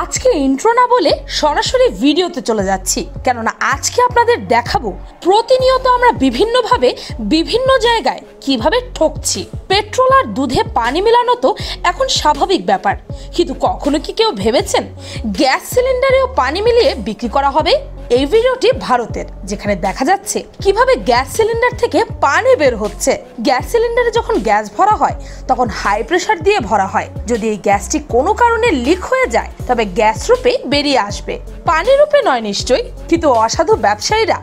আজকে ইন্ট্রো না বলে সরাসরি ভিডিওতে চলে যাচ্ছি, কেননা আজকে আপনাদের দেখাবো প্রতিনিয়ত আমরা বিভিন্নভাবে বিভিন্ন জায়গায় কিভাবে ঠকছি। পেট্রোল আর দুধে পানি মেলানো তো এখন স্বাভাবিক ব্যাপার, কিন্তু কখনো কি কেউ ভেবেছেন গ্যাস সিলিন্ডারেও পানি মিলিয়ে বিক্রি করা হবে? এই ভিডিওটি ভারতের, যেখানে দেখা যাচ্ছে কিভাবে গ্যাস সিলিন্ডার থেকে পানি বের হচ্ছে। গ্যাস সিলিন্ডারে যখন গ্যাস ভরা হয় তখন হাই প্রেসার দিয়ে ভরা হয়। যদি এই গ্যাসটি কোনো কারণে লিক হয়ে যায় তবে গ্যাস রূপে বেরিয়ে আসবে, পানি রূপে নয় নিশ্চয়ই। কিন্তু অসাধু ব্যবসায়ীরা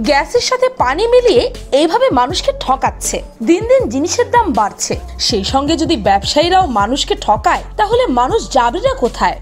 গ্যাসের সাথে পানি মিলিয়ে এইভাবে মানুষকে ঠকাচ্ছে। দিন দিন জিনিসের দাম বাড়ছে, সেই সঙ্গে যদি ব্যবসায়ীরাও মানুষকে ঠকায় তাহলে মানুষ যাবে না কোথায়?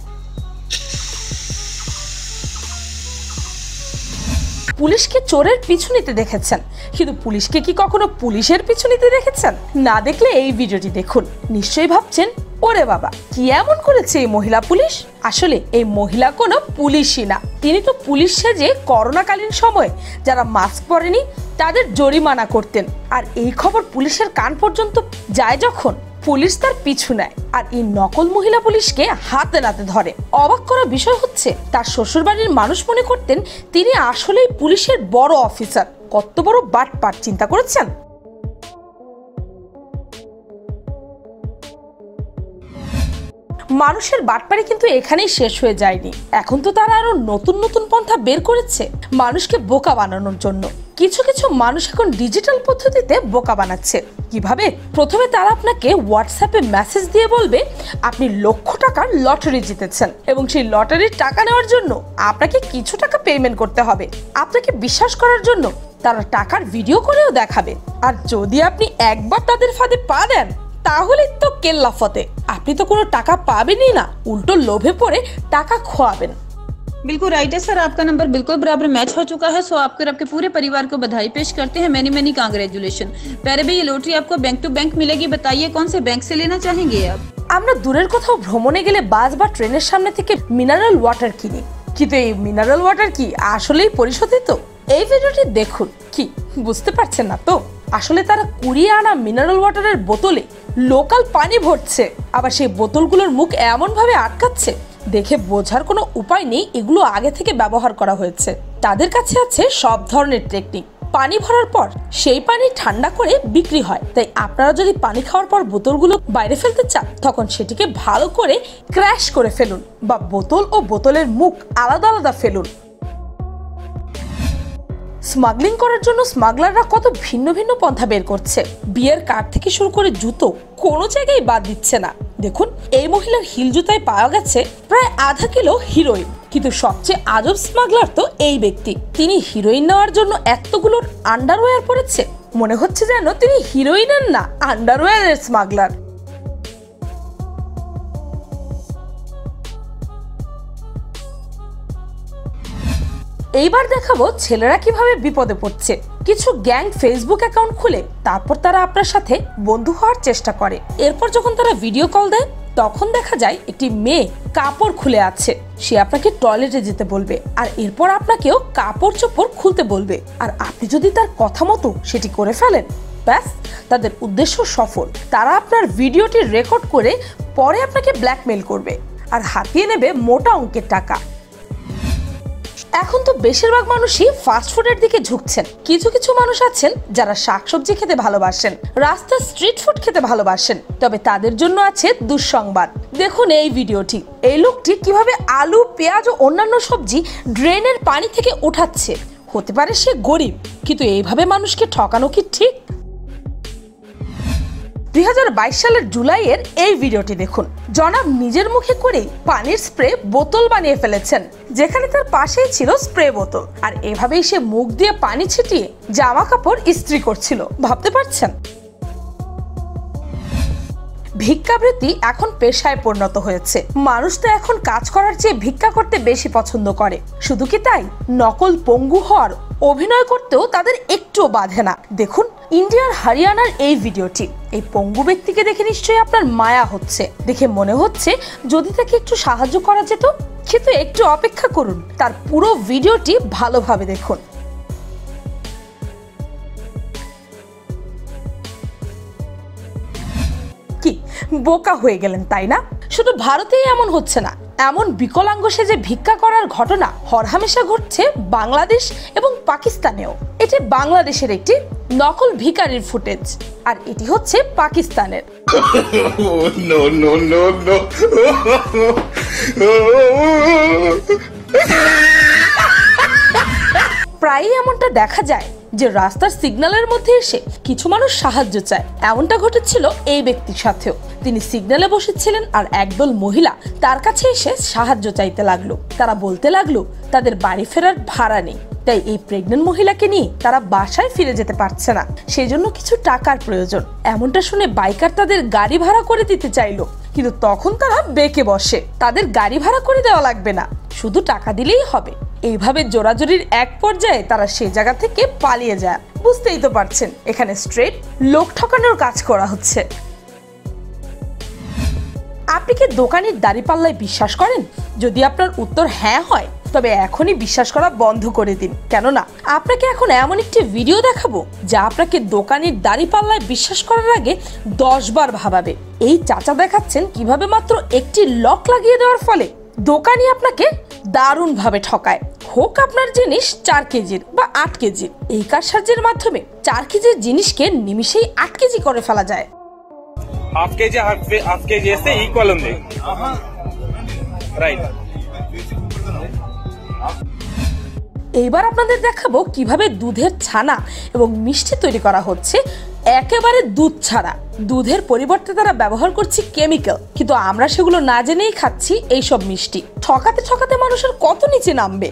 পুলিশকে চোরের পিছু নিতে দেখেছেন, কিন্তু পুলিশকে কি কখনো পুলিশের পিছু নিতে দেখেছেন? না দেখলে এই ভিডিওটি দেখুন, নিশ্চয়ই ভাবছেন ওরে বাবা কি এমন করেছে এই মহিলা পুলিশ। আসলে এই মহিলা কোনো পুলিশই না, তিনি তো পুলিশ সেজে করোনাকালীন সময়ে যারা মাস্ক পরেনি তাদের জরিমানা করতেন। আর এই খবর পুলিশের কান পর্যন্ত যায় যখন পুলিশ তার পিছু নেয় আর এই নকল মহিলা পুলিশকে হাতে নাতে ধরে। অবাক করা বিষয় হচ্ছে তার শ্বশুরবাড়ির মানুষ মনে করতেন তিনি আসলেই পুলিশের বড় অফিসার। কত বড় বাটপার চিন্তা করেছেন? মানুষের বাটপারি কিন্তু এখানেই শেষ হয়ে যায়নি, এখন তো তারা আরো নতুন নতুন পন্থা বের করেছে মানুষকে বোকা বানানোর জন্য। কিছু কিছু মানুষ এখন ডিজিটাল পদ্ধতিতে বোকা বানাচ্ছে। কিভাবে? প্রথমে তারা আপনাকে হোয়াটসঅ্যাপে মেসেজ দিয়ে বলবে আপনি লক্ষ টাকার লটারি জিতেছেন এবং সেই লটারির টাকা নেওয়ার জন্য আপনাকে কিছু টাকা পেমেন্ট করতে হবে। আপনাকে বিশ্বাস করার জন্য তারা টাকার ভিডিও করেও দেখাবে। আর যদি আপনি একবার তাদের ফাঁদে পা দেন তাহলে তো কেল্লাফতে, আপনি তো কোনো টাকা পাবেনই না, উল্টো লোভে পড়ে টাকা খোয়াবেন। बिल्कुल राइट है सर, आपका नंबर बिल्कुल बराबर मैच हो चुका है। सो आपको और आपके पूरे परिवार को बधाई पेश करते हैं। Many many congratulation. पहले भी ये लॉटरी आपको बैंक टू बैंक मिलेगी। बताइए कौन से बैंक से लेना चाहेंगे आप? আমরা দূরের কোথাও ভ্রমণে গেলে বাস বা ট্রেনের সামনে থেকে মিনারেল ওয়াটার কিনি, কিন্তু এই মিনারেল ওয়াটার কি আসলেই পরিশোধিত? এই ভিডিওটি দেখুন। কি বুঝতে পারছেন না তো? আসলে তারা কুড়িয়ে আনা মিনারেল ওয়াটারের বোতলে লোকাল পানি ভরছে, আবার সেই বোতলগুলোর মুখ এমন ভাবে আটকাচ্ছে দেখে বোঝার কোনো উপায় নেই এগুলো আগে থেকে ব্যবহার করা হয়েছে। তাদের কাছে আছে সব ধরনের টেকনিক। পানি ভরার পর সেই পানি ঠান্ডা করে বিক্রি হয়। তাই আপনারা যদি পানি খাওয়ার পর বোতলগুলো বাইরে ফেলতে চান তখন সেটিকে ভালো করে ক্র্যাশ করে ফেলুন বা বোতল ও বোতলের মুখ আলাদা আলাদা ফেলুন। স্মাগলিং করার জন্য স্মাগলাররা কত ভিন্ন ভিন্ন পন্থা বের করছে। বিয়ের কার্ড থেকে শুরু করে জুতো কোনো জায়গায় বাদ দিচ্ছে না। দেখুন এই মহিলার হিল জুতায় পাওয়া গেছে প্রায় আধা কিলো হিরোইন। কিন্তু সবচেয়ে আজব স্মাগলার তো এই ব্যক্তি, তিনি হিরোইন নেওয়ার জন্য এতগুলো আন্ডারওয়্যার পরেছে, মনে হচ্ছে যেন তিনি হিরোইনের না আন্ডারওয়্যারের স্মাগলার। এইবার দেখাবো ছেলেরা কিভাবে বিপদে পড়ছে। কিছু গ্যাং ফেসবুক অ্যাকাউন্ট খুলে তারপর তারা আপনার সাথে বন্ধু হওয়ার চেষ্টা করে। এরপর যখন তারা ভিডিও কল দেয় তখন দেখা যায় একটি মেয়ে কাপড় খুলে আছে, সে আপনাকে টয়লেটে যেতে বলবে আর এরপর আপনাকেও কাপড় চোপড় খুলতে বলবে। আর আপনি যদি তার কথা মতো সেটি করে ফেলেন, ব্যাস তাদের উদ্দেশ্য সফল। তারা আপনার ভিডিওটি রেকর্ড করে পরে আপনাকে ব্ল্যাকমেইল করবে আর হাতিয়ে নেবে মোটা অঙ্কের টাকা। এখন তো বেশিরভাগ মানুষই ফাস্ট ফুডের দিকে ঝুঁকছেন। কিছু কিছু মানুষ আছেন যারা শাকসবজি খেতে ভালোবাসেন, রাস্তার স্ট্রিট ফুড খেতে ভালোবাসেন, তবে তাদের জন্য আছে দুঃসংবাদ। দেখুন এই ভিডিওটি। এই লোকটি কিভাবে আলু, পেঁয়াজ ও অন্যান্য সবজি ড্রেনের পানি থেকে উঠাচ্ছে। হতে পারে সে গরিব, কিন্তু এইভাবে মানুষকে ঠকানো কি ঠিক? 2022 সালের জুলাইয়ের এই ভিডিওটি দেখুন। জনাব নিজের মুখে করে পানির স্প্রে বোতল বানিয়ে ফেলেছেন, যেখানে তার পাশেই ছিল স্প্রে বোতল। আর এভাবেই সে মুখ দিয়ে পানি ছিটিয়ে জামা কাপড় ইস্ত্রি করছিল। ভাবতে পারছেন? ভিক্ষাবৃত্তি এখন পেশায় পরিণত হয়েছে। মানুষ তো এখন কাজ করার চেয়ে ভিক্ষা করতে বেশি পছন্দ করে। শুধু কি তাই, নকল পঙ্গু হওয়ার অভিনয় করতেও তাদের একটুও বাধে না। দেখুন ইন্ডিয়ার হরিয়ানার এই ভিডিওটি। এই পঙ্গু ব্যক্তিকে দেখে নিশ্চয়ই আপনার মায়া হচ্ছে। দেখে মনে হচ্ছে যদি তাকে একটু সাহায্য করা যেত, কিন্তু একটু অপেক্ষা করুন, তার পুরো ভিডিওটি ভালোভাবে দেখুন। কি বোকা হয়ে গেলেন তাই না? শুধু ভারতেই এমন হচ্ছে না, এমন বিকলাঙ্গ সেজে ভিক্ষা করার ঘটনা হরহামেশা ঘটছে বাংলাদেশ এবং পাকিস্তানেও। এটি বাংলাদেশের একটি নকল ভিখারির ফুটেজ, আর এটি হচ্ছে পাকিস্তানের। প্রায়ই এমনটা দেখা যায় যে রাস্তার সিগন্যালের মধ্যে এসে কিছু মানুষ সাহায্য চায়। এমনটা ঘটেছিল এই ব্যক্তির সাথেও। তিনি সিগন্যালে বসেছিলেন আর একদল মহিলা তার কাছে এসে সাহায্য চাইতে লাগলো। তারা বলতে লাগলো তাদের বাড়ি ফেরার ভাড়া নেই, তাই এই প্রেগন্যান্ট মহিলাকে নিয়ে তারা বাসায় ফিরে যেতে পারছে না, সেই জন্য কিছু টাকার প্রয়োজন। এমনটা শুনে বাইকার তাদের গাড়ি ভাড়া করে দিতে চাইলো, কিন্তু তখন তারা বেঁকে বসে। তাদের গাড়ি ভাড়া করে দেওয়া লাগবে না, শুধু টাকা দিলেই হবে। এইভাবে জোরাজোরির এক পর্যায়ে তারা সে জায়গা থেকে পালিয়ে যায়। বুঝতেই তো পারছেন, এখানে স্ট্রেট লোক ঠকানোর কাজ করা হচ্ছে। আপনি কি দোকানের দাঁড়িপাল্লায় বিশ্বাস করেন? যদি আপনার উত্তর হ্যাঁ হয়, তবে এখনই বিশ্বাস করা বন্ধ করে দিন, কেননা আপনাকে এখন এমন একটি ভিডিও দেখাবো যা আপনাকে দোকানের দাঁড়িপাল্লায় বিশ্বাস করার আগে 10 বার ভাবাবে। এই চাচা দেখাচ্ছেন কিভাবে মাত্র একটি লক লাগিয়ে দেওয়ার ফলে দোকানি আপনাকে দারুণ ভাবে ঠকায়। হোক আপনার জিনিস 4 কেজির বা 8 কেজির, এই কারসাজির মাধ্যমে 4 কেজির জিনিসকে নিমিষেই 8 কেজি করে ফেলা যায়। हाफ केजी ऐसे इक्वल होंगे, राइट। এইবার আপনাদের দেখাবো কিভাবে দুধের ছানা এবং মিষ্টি তৈরি করা হচ্ছে একেবারে দুধ ছাড়া। দুধের পরিবর্তে তারা ব্যবহার করছে কেমিক্যাল, কিন্তু আমরা সেগুলো না জেনেই খাচ্ছি এইসব মিষ্টি। ঠকাতে ঠকাতে মানুষের কত নিচে নামবে।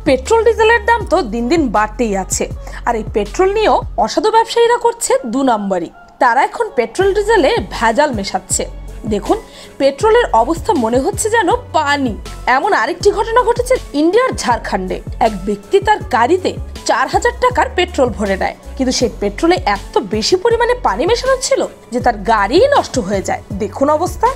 পেট্রোল ডিজেলের দাম তো দিন দিন বাড়তেই আছে, আর এই পেট্রোল নিয়েও অসাধু ব্যবসায়ীরা করছে 2 নম্বরই। তারা এখন পেট্রোল ডিজেলে ভেজাল মেশাচ্ছে। দেখুন, পেট্রোলের অবস্থা মনে হচ্ছে যেন পানি। এমন আরেকটি ঘটনা ঘটেছে ইন্ডিয়ার ঝাড়খণ্ডে। এক ব্যক্তি তার গাড়িতে 4000 টাকার পেট্রোল ভরে নেয়, কিন্তু সেই পেট্রোলে এত বেশি পরিমাণে পানি মেশানো ছিল যে তার গাড়িই নষ্ট হয়ে যায়। দেখুন অবস্থা।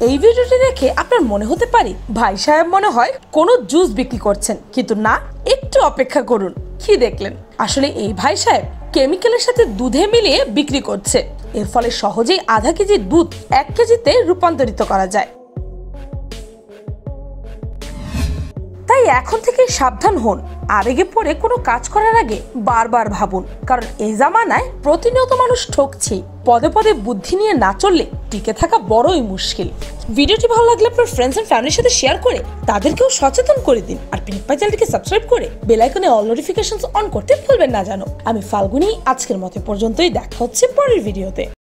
এই ভিডিওটি দেখে আপনার মনে হতে পারে ভাই সাহেব মনে হয় কোনো জুস বিক্রি করছেন, কিন্তু না, একটু অপেক্ষা করুন। কি দেখলেন? আসলে এই ভাই সাহেব কেমিক্যালের সাথে দুধে মিলিয়ে বিক্রি করছে। এর ফলে সহজেই আধা কেজি দুধ 1 কেজিতে রূপান্তরিত করা যায়। তাই এখন থেকে সাবধান হন। আবেগে পড়ে কোনো কাজ করার আগে বারবার ভাবুন, কারণ এই জামানায় প্রতিনিয়ত মানুষ ঠকছেই। পদে পদে বুদ্ধি নিয়ে না চললে টিকে থাকা বড়ই মুশকিল। ভিডিওটি ভালো লাগলে আপনার ফ্রেন্ডস এন্ড ফ্যামিলির সাথে শেয়ার করে তাদেরকেও সচেতন করে দিন। আর পিনিকপাই চ্যানেলটিকে সাবস্ক্রাইব করে বেল আইকনে অল নোটিফিকেশনস অন করতে ভুলবেন না যেন। আমি ফাল্গুনি, আজকের মতো পর্যন্তই। দেখা হচ্ছে পরের ভিডিওতে।